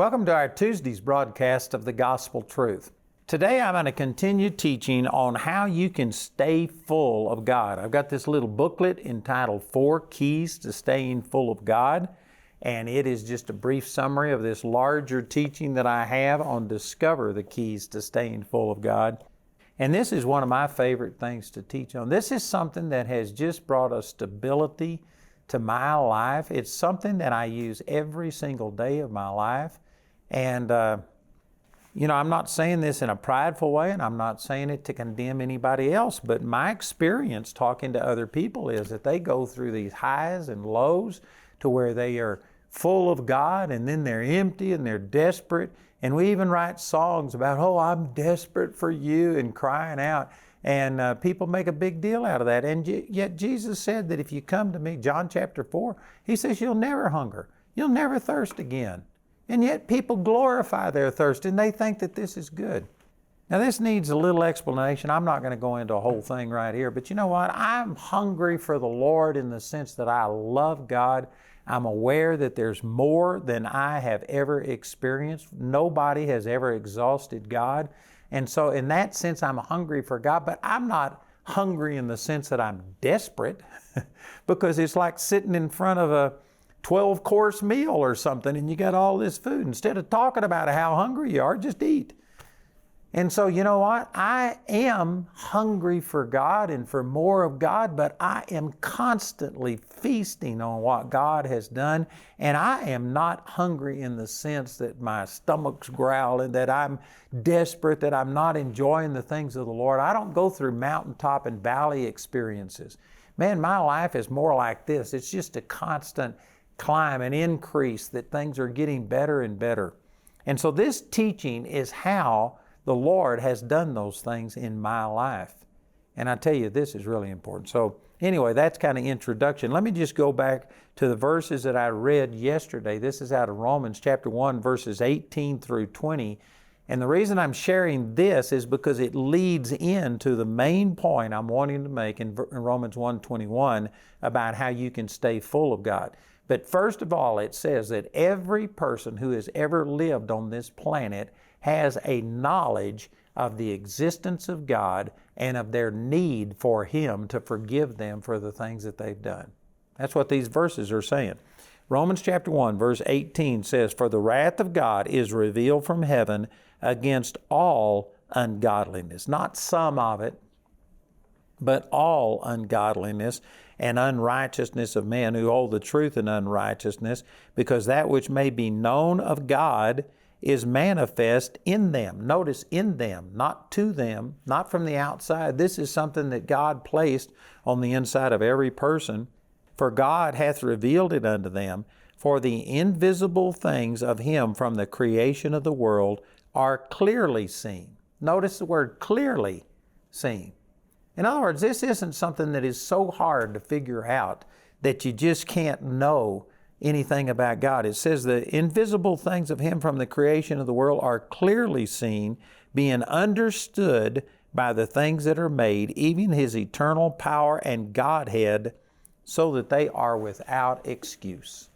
Welcome to our Tuesday's broadcast of the Gospel Truth. Today I'm going to continue teaching on how you can stay full of God. I've got this little booklet entitled 4 Keys to Staying Full of God, and it is just a brief summary of this larger teaching that I have on Discover the Keys to Staying Full of God. And this is one of my favorite things to teach on. This is something that has just brought a stability to my life. It's something that I use every single day of my life. And, I'm not saying this in a prideful way, and I'm not saying it to condemn anybody else, but my experience talking to other people is that they go through these highs and lows to where they are full of God, and then they're empty and they're desperate. And we even write songs about, oh, I'm desperate for you, and crying out. And people make a big deal out of that. And yet Jesus said that if you come to me, John chapter 4, He says you'll never hunger. You'll never thirst again. And yet people glorify their thirst, and they think that this is good. Now this needs a little explanation. I'm not going to go into a whole thing right here, but you know what? I'm hungry for the Lord in the sense that I love God. I'm aware that there's more than I have ever experienced. Nobody has ever exhausted God. And so in that sense, I'm hungry for God, but I'm not hungry in the sense that I'm desperate because it's like sitting in front of a 12-course meal or something and you got all this food. Instead of talking about how hungry you are, just eat. And so you know what? I am hungry for God and for more of God, but I am constantly feasting on what God has done. And I am not hungry in the sense that my stomach's growling, that I'm desperate, that I'm not enjoying the things of the Lord. I don't go through mountaintop and valley experiences. Man, my life is more like this. It's just a constant climb and increase, that things are getting better and better. And so this teaching is how the Lord has done those things in my life. And I tell you, this is really important. So anyway, that's kind of introduction. Let me just go back to the verses that I read yesterday. This is out of Romans chapter 1, verses 18 through 20. And the reason I'm sharing this is because it leads into the main point I'm wanting to make in Romans 1:21 about how you can stay full of God. But first of all, it says that every person who has ever lived on this planet has a knowledge of the existence of God and of their need for Him to forgive them for the things that they've done. That's what these verses are saying. Romans chapter 1, verse 18 says, "For the wrath of God is revealed from heaven against all ungodliness." Not some of it, but all ungodliness and unrighteousness of men who hold the truth in unrighteousness, because that which may be known of God is manifest in them. Notice, in them, not to them, not from the outside. This is something that God placed on the inside of every person. "For God hath revealed it unto them, for the invisible things of Him from the creation of the world are clearly seen." Notice the word clearly seen. In other words, this isn't something that is so hard to figure out that you just can't know anything about God. It says the invisible things of Him from the creation of the world are clearly seen, being understood by the things that are made, even His eternal power and Godhead, so that they are without excuse.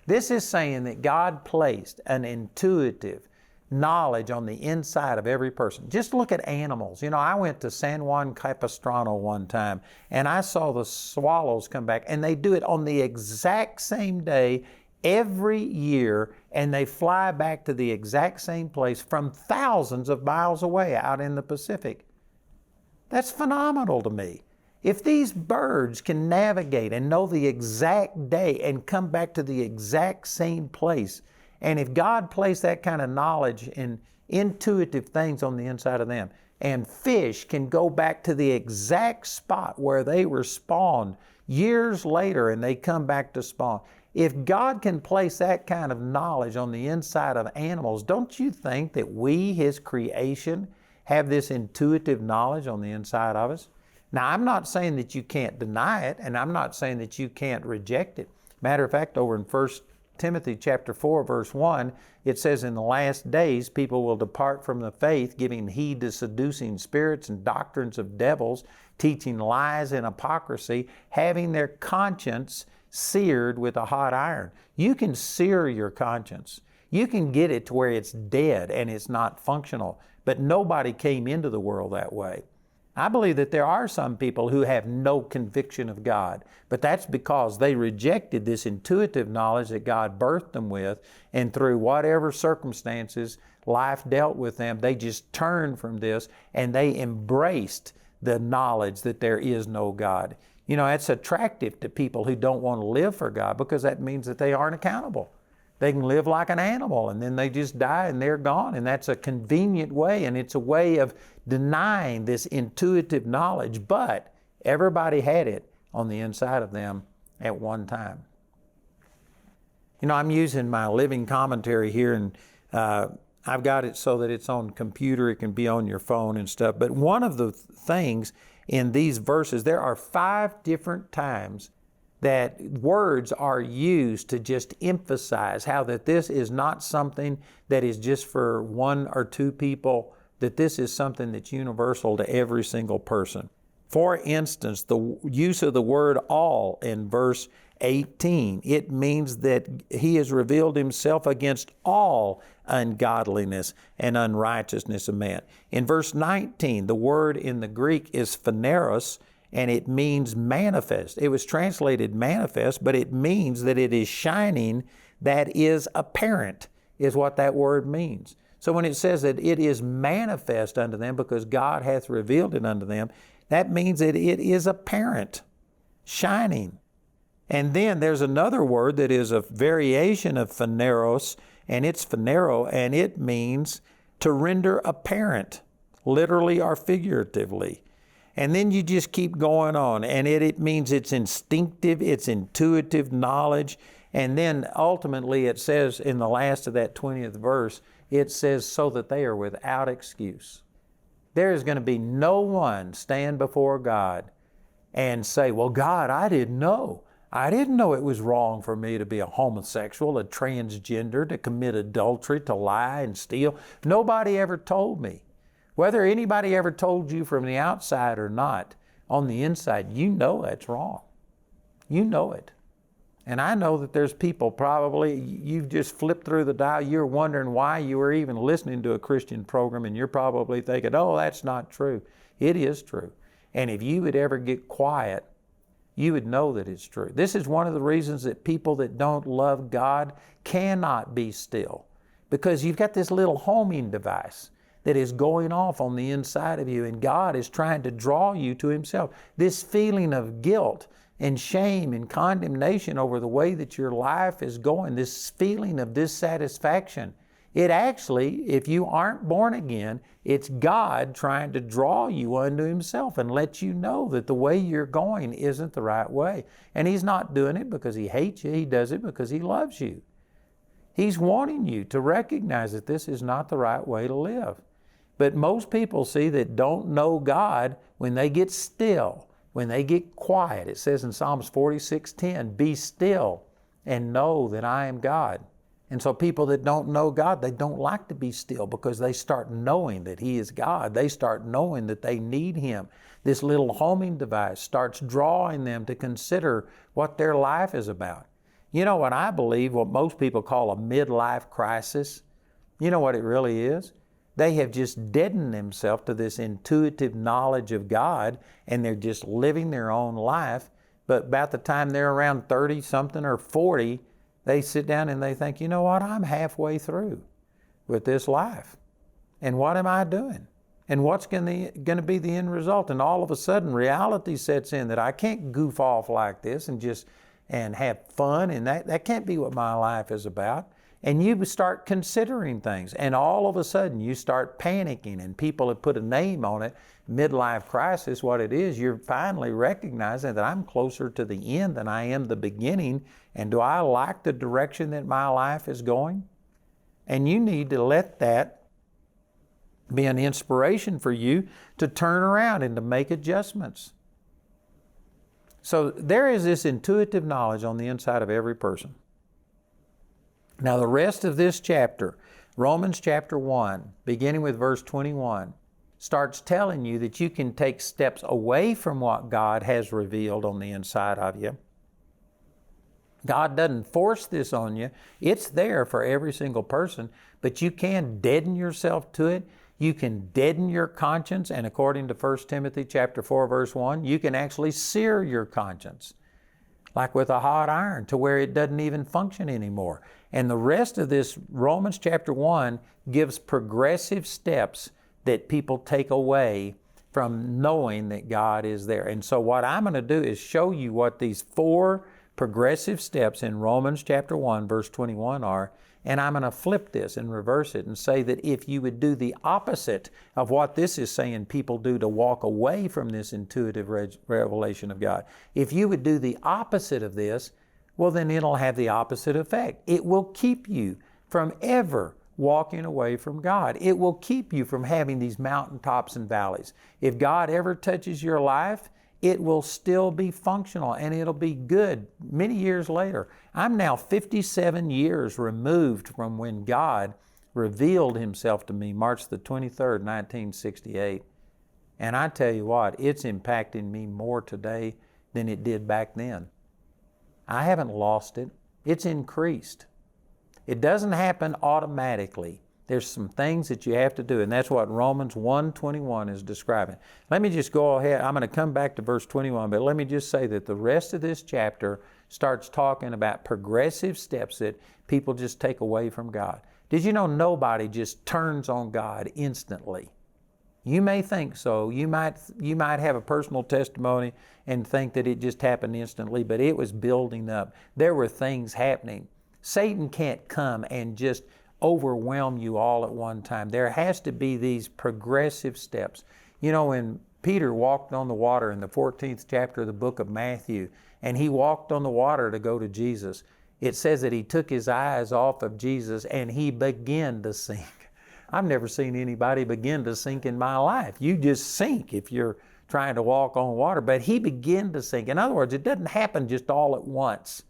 This is saying that God placed an intuitive knowledge on the inside of every person. Just look at animals. I went to San Juan Capistrano one time and I saw the swallows come back, and they do it on the exact same day every year, and they fly back to the exact same place from thousands of miles away out in the Pacific. That's phenomenal to me. If these birds can navigate and know the exact day and come back to the exact same place, and if God placed that kind of knowledge and intuitive things on the inside of them, and fish can go back to the exact spot where they were spawned years later and they come back to spawn. If God can place that kind of knowledge on the inside of animals, don't you think that we, His creation, have this intuitive knowledge on the inside of us? Now, I'm not saying that you can't deny it, and I'm not saying that you can't reject it. Matter of fact, over in 1 Timothy chapter 4, verse 1, it says, "In the last days people will depart from the faith, giving heed to seducing spirits and doctrines of devils, teaching lies and hypocrisy, having their conscience seared with a hot iron." You can sear your conscience. You can get it to where it's dead and it's not functional, but nobody came into the world that way. I believe that there are some people who have no conviction of God, but that's because they rejected this intuitive knowledge that God birthed them with, and through whatever circumstances life dealt with them, they just turned from this and they embraced the knowledge that there is no God. You know, it's attractive to people who don't want to live for God, because that means that they aren't accountable. They can live like an animal and then they just die and they're gone. And that's a convenient way, and it's a way of denying this intuitive knowledge. But everybody had it on the inside of them at one time. You know, I'm using my living commentary here, and I've got it so that it's on computer, it can be on your phone and stuff. But one of the things in these verses, there are 5 different times that words are used to just emphasize how that this is not something that is just for 1 or 2 people, that this is something that's universal to every single person. For instance, the use of the word all in verse 18, it means that He has revealed Himself against all ungodliness and unrighteousness of man. In verse 19, the word in the Greek is phaneros, and it means manifest. It was translated manifest, but it means that it is shining, that is apparent, is what that word means. So when it says that it is manifest unto them because God hath revealed it unto them, that means that it is apparent, shining. And then there's another word that is a variation of phaneros, and it's phanero, and it means to render apparent, literally or figuratively. And then you just keep going on, and it means it's instinctive, it's intuitive knowledge. And then ultimately it says in the last of that 20th verse, it says, so that they are without excuse. There is going to be no one stand before God and say, well, God, I didn't know. I didn't know it was wrong for me to be a homosexual, a transgender, to commit adultery, to lie and steal. Nobody ever told me. Whether anybody ever told you from the outside or not, on the inside, you know that's wrong. You know it. And I know that there's people probably, you've just flipped through the dial, you're wondering why you were even listening to a Christian program, and you're probably thinking, oh, that's not true. It is true. And if you would ever get quiet, you would know that it's true. This is one of the reasons that people that don't love God cannot be still, because you've got this little homing device that is going off on the inside of you, and God is trying to draw you to Himself. This feeling of guilt and shame and condemnation over the way that your life is going, this feeling of dissatisfaction, it actually, if you aren't born again, it's God trying to draw you unto Himself and let you know that the way you're going isn't the right way. And He's not doing it because He hates you. He does it because He loves you. He's wanting you to recognize that this is not the right way to live. But most people, see, that don't know God, when they get still, when they get quiet, it says in Psalms 46:10, be still and know that I am God. And so people that don't know God, they don't like to be still, because they start knowing that He is God. They start knowing that they need Him. This little homing device starts drawing them to consider what their life is about. You know what I believe, what most people call a midlife crisis? You know what it really is? They have just deadened themselves to this intuitive knowledge of God, and they're just living their own life. But about the time they're around 30-something or 40, they sit down and they think, you know what, I'm halfway through with this life. And what am I doing? And what's going to be the end result? And all of a sudden reality sets in that I can't goof off like this and have fun, and that can't be what my life is about. And you start considering things, and all of a sudden you start panicking, and people have put a name on it, midlife crisis. What it is, you're finally recognizing that I'm closer to the end than I am the beginning, and do I like the direction that my life is going? And you need to let that be an inspiration for you to turn around and to make adjustments. So there is this intuitive knowledge on the inside of every person. Now the rest of this chapter, Romans chapter 1, beginning with verse 21, starts telling you that you can take steps away from what God has revealed on the inside of you God doesn't force this on you. It's there for every single person, but you can deaden yourself to it. You can deaden your conscience, and according to 1 Timothy chapter 4, verse 1, you can actually sear your conscience, like with a hot iron, to where it doesn't even function anymore. And the rest of this, Romans chapter 1, gives progressive steps that people take away from knowing that God is there. And so what I'm going to do is show you what these 4 progressive steps in Romans chapter 1, verse 21 are, and I'm going to flip this and reverse it and say that if you would do the opposite of what this is saying people do to walk away from this intuitive revelation of God, if you would do the opposite of this, well, then it'll have the opposite effect. It will keep you from ever walking away from God. It will keep you from having these mountaintops and valleys. If God ever touches your life, it will still be functional and it'll be good many years later. I'm now 57 years removed from when God revealed Himself to me, March the 23rd, 1968. And I tell you what, it's impacting me more today than it did back then. I haven't lost it. It's increased. It doesn't happen automatically. There's some things that you have to do, and that's what Romans 1:21 is describing. Let me just go ahead. I'm going to come back to verse 21, but let me just say that the rest of this chapter starts talking about progressive steps that people just take away from God. Did you know nobody just turns on God instantly? You may think so. You might have a personal testimony and think that it just happened instantly, but it was building up. There were things happening. Satan can't come and just overwhelm you all at one time. There has to be these progressive steps. You know, when Peter walked on the water in the 14th chapter of the book of Matthew, and he walked on the water to go to Jesus, it says that he took his eyes off of Jesus and he began to sink. I've never seen anybody begin to sink in my life. You just sink if you're trying to walk on water, but he began to sink. In other words, it doesn't happen just all at once.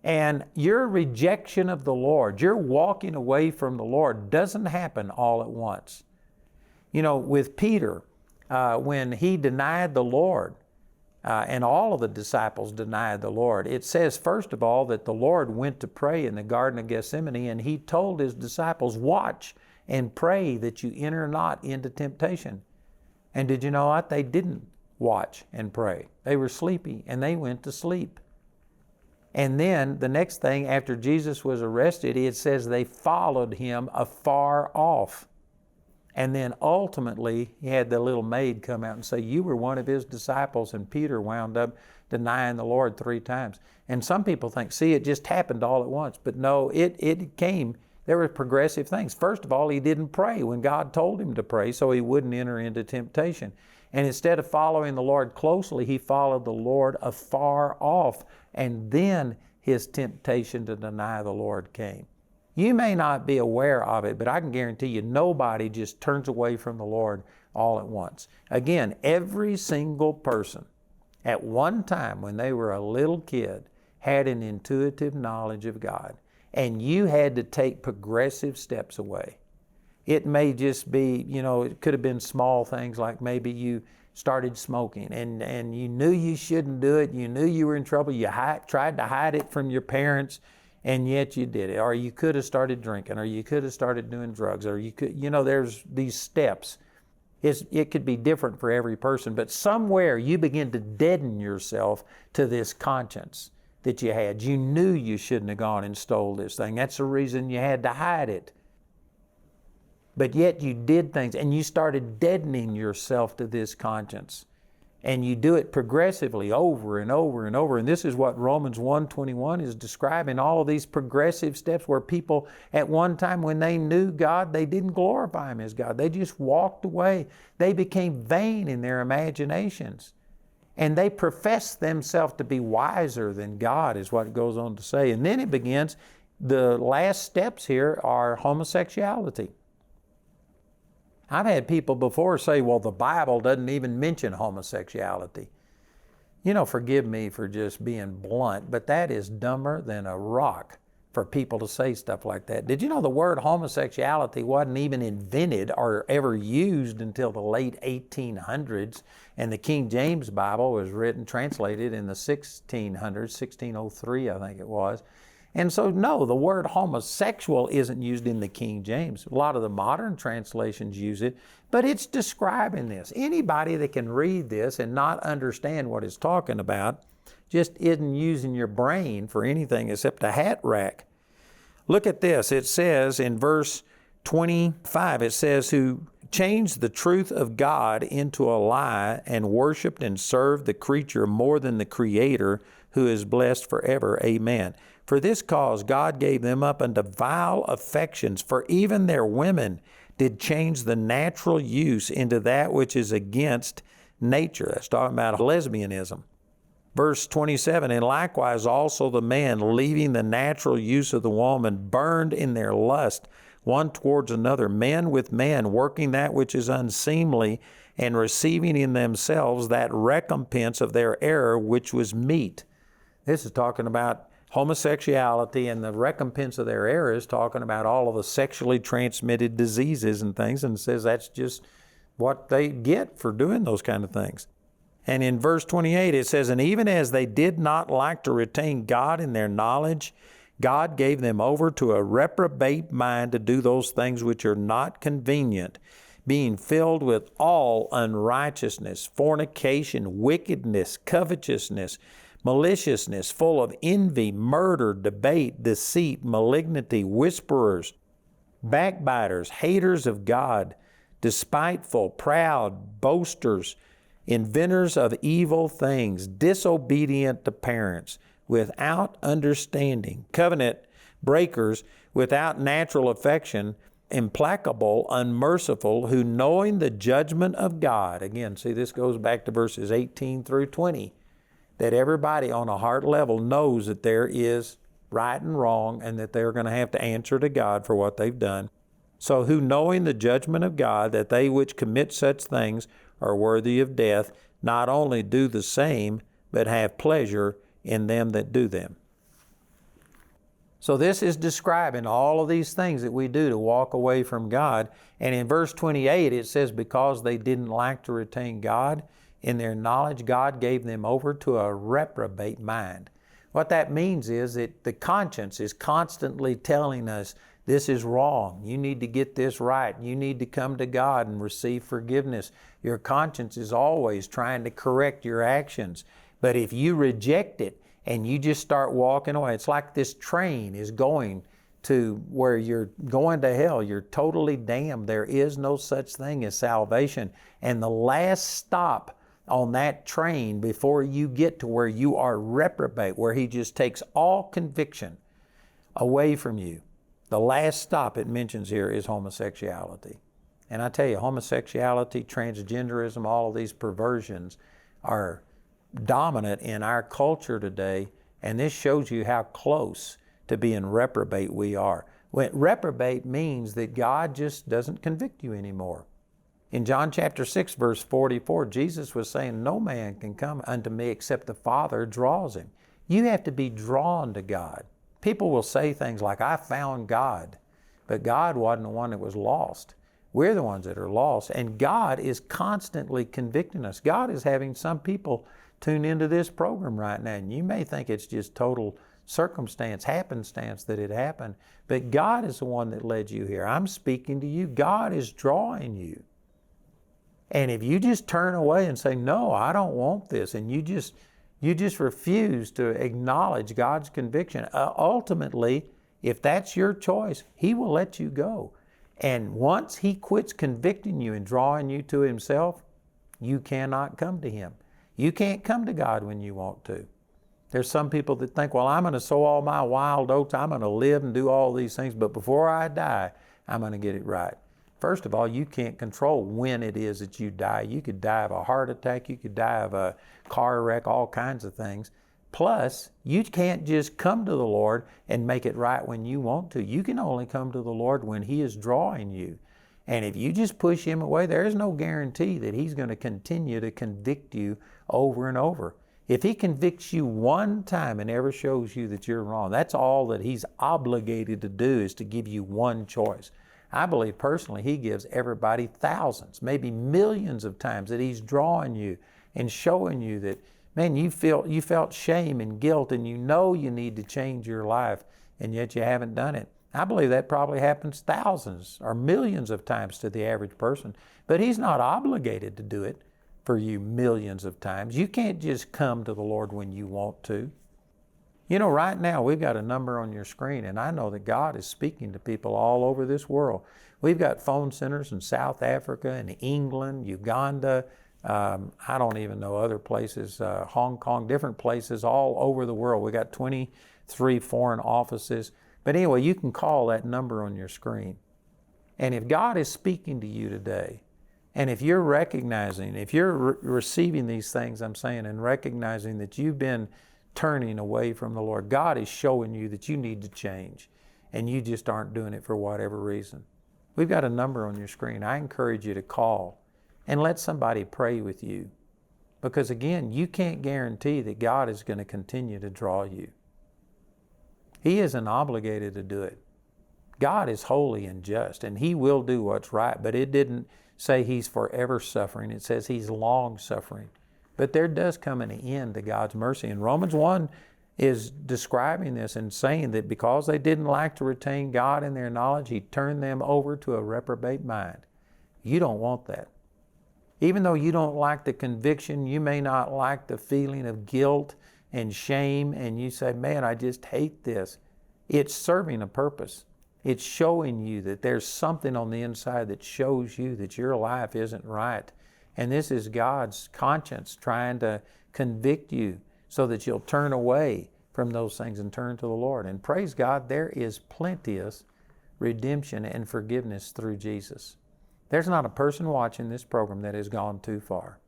And your rejection of the Lord, your walking away from the Lord doesn't happen all at once. You know, with Peter, when he denied the Lord, and all of the disciples denied the Lord, it says, first of all, that the Lord went to pray in the Garden of Gethsemane, and He told His disciples, watch and pray that you enter not into temptation. And did you know what? They didn't watch and pray. They were sleepy, and they went to sleep. And then the next thing, after Jesus was arrested, it says they followed Him afar off. And then ultimately, He had the little maid come out and say, you were one of His disciples, and Peter wound up denying the Lord 3 times. And some people think, see, it just happened all at once. But no, it came, there were progressive things. First of all, he didn't pray when God told him to pray, so he wouldn't enter into temptation. And instead of following the Lord closely, he followed the Lord afar off. And then his temptation to deny the Lord came. You may not be aware of it, but I can guarantee you nobody just turns away from the Lord all at once. Again, every single person at one time when they were a little kid had an intuitive knowledge of God. And you had to take progressive steps away. It may just be, you know, it could have been small things like maybe you started smoking and you knew you shouldn't do it. You knew you were in trouble. You tried to hide it from your parents, and yet you did it. Or you could have started drinking, or you could have started doing drugs, or you could, you know, there's these steps. It could be different for every person, but somewhere you begin to deaden yourself to this conscience that you had. You knew you shouldn't have gone and stole this thing. That's the reason you had to hide it. But yet you did things, and you started deadening yourself to this conscience. And you do it progressively over and over and over. And this is what Romans 1:21 is describing, all of these progressive steps where people at one time when they knew God, they didn't glorify Him as God. They just walked away. They became vain in their imaginations. And they professed themselves to be wiser than God, is what it goes on to say. And then it begins, the last steps here are homosexuality. I've had people before say, well, the Bible doesn't even mention homosexuality. You know, forgive me for just being blunt, but that is dumber than a rock. for people to say stuff like that. Did you know the word homosexuality wasn't even invented or ever used until the late 1800s, and the King James Bible was translated in the 1600s, 1603 I think it was. And so no, the word homosexual isn't used in the King James. A lot of the modern translations use it, but it's describing this. Anybody that can read this and not understand what it's talking about just isn't using your brain for anything except a hat rack. Look at this. It says in verse 25, it says, who changed the truth of God into a lie and worshiped and served the creature more than the Creator, who is blessed forever. Amen. For this cause God gave them up unto vile affections, for even their women did change the natural use into that which is against nature. That's talking about lesbianism. Verse 27, and likewise also the men, leaving the natural use of the woman, burned in their lust one towards another, men with men, working that which is unseemly, and receiving in themselves that recompense of their error which was meet. This is talking about homosexuality, and the recompense of their error is talking about all of the sexually transmitted diseases and things, and says that's just what they get for doing those kind of things. And in verse 28 it says, and even as they did not like to retain God in their knowledge, God gave them over to a reprobate mind to do those things which are not convenient, being filled with all unrighteousness, fornication, wickedness, covetousness, maliciousness, full of envy, murder, debate, deceit, malignity, whisperers, backbiters, haters of God, despiteful, proud, boasters, inventors of evil things, disobedient to parents, without understanding, covenant breakers, without natural affection, implacable, unmerciful, who knowing the judgment of God, again, see, this goes back to verses 18 through 20, that everybody on a heart level knows that there is right and wrong and that they're going to have to answer to God for what they've done. So who knowing the judgment of God, that they which commit such things are worthy of death, not only do the same, but have pleasure in them that do them. So this is describing all of these things that we do to walk away from God. And in verse 28 it says, because they didn't like to retain God in their knowledge, God gave them over to a reprobate mind. What that means is that the conscience is constantly telling us, this is wrong. You need to get this right. You need to come to God and receive forgiveness. Your conscience is always trying to correct your actions. But if you reject it and you just start walking away, it's like this train is going to where you're going to hell. You're totally damned. There is no such thing as salvation. And the last stop on that train before you get to where you are reprobate, where He just takes all conviction away from you, the last stop it mentions here is homosexuality. And I tell you, homosexuality, transgenderism, all of these perversions are dominant in our culture today, and this shows you how close to being reprobate we are. Reprobate means that God just doesn't convict you anymore. In John chapter 6, verse 44, Jesus was saying, no man can come unto me except the Father draws him. You have to be drawn to God. People will say things like, I found God, but God wasn't the one that was lost. We're the ones that are lost, and God is constantly convicting us. God is having some people tune into this program right now, and you may think it's just total circumstance, happenstance that it happened, but God is the one that led you here. I'm speaking to you. God is drawing you. And if you just turn away and say, no, I don't want this, and you just refuse to acknowledge God's conviction, ultimately, if that's your choice, He will let you go. And once He quits convicting you and drawing you to Himself, you cannot come to Him. You can't come to God when you want to. There's some people that think, well, I'm going to sow all my wild oats, I'm going to live and do all these things, but before I die, I'm going to get it right. First of all, you can't control when it is that you die. You could die of a heart attack, you could die of a car wreck, all kinds of things. Plus, you can't just come to the Lord and make it right when you want to. You can only come to the Lord when He is drawing you. And if you just push Him away, there is no guarantee that He's going to continue to convict you over and over. If He convicts you one time and ever shows you that you're wrong, that's all that He's obligated to do, is to give you one choice. I believe personally He gives everybody thousands, maybe millions of times that He's drawing you and showing you that, man, you felt shame and guilt and you know you need to change your life, and yet you haven't done it. I believe that probably happens thousands or millions of times to the average person, but He's not obligated to do it for you millions of times. You can't just come to the Lord when you want to. You know, right now we've got a number on your screen, and I know that God is speaking to people all over this world. We've got phone centers in South Africa and England, Uganda, I don't even know other places, Hong Kong, different places all over the world. We got 23 foreign offices. But anyway, you can call that number on your screen. And if God is speaking to you today, and if you're recognizing, if you're receiving these things I'm saying and recognizing that you've been turning away from the Lord, God is showing you that you need to change, and you just aren't doing it for whatever reason. We've got a number on your screen. I encourage you to call and let somebody pray with you. Because again, you can't guarantee that God is going to continue to draw you. He isn't obligated to do it. God is holy and just, and He will do what's right, but it didn't say He's forever suffering. It says He's long suffering. But there does come an end to God's mercy. And Romans 1 is describing this and saying that because they didn't like to retain God in their knowledge, He turned them over to a reprobate mind. You don't want that. Even though you don't like the conviction, you may not like the feeling of guilt and shame, and you say, man, I just hate this. It's serving a purpose. It's showing you that there's something on the inside that shows you that your life isn't right. And this is God's conscience trying to convict you so that you'll turn away from those things and turn to the Lord. And praise God, there is plenteous redemption and forgiveness through Jesus. There's not a person watching this program that has gone too far.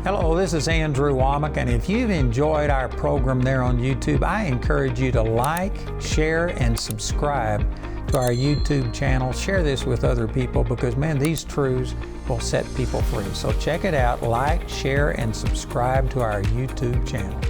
Hello, this is Andrew Wommack, and if you've enjoyed our program there on YouTube, I encourage you to like, share, and subscribe to our YouTube channel. Share this with other people because, man, these truths will set people free. So check it out, like, share, and subscribe to our YouTube channel.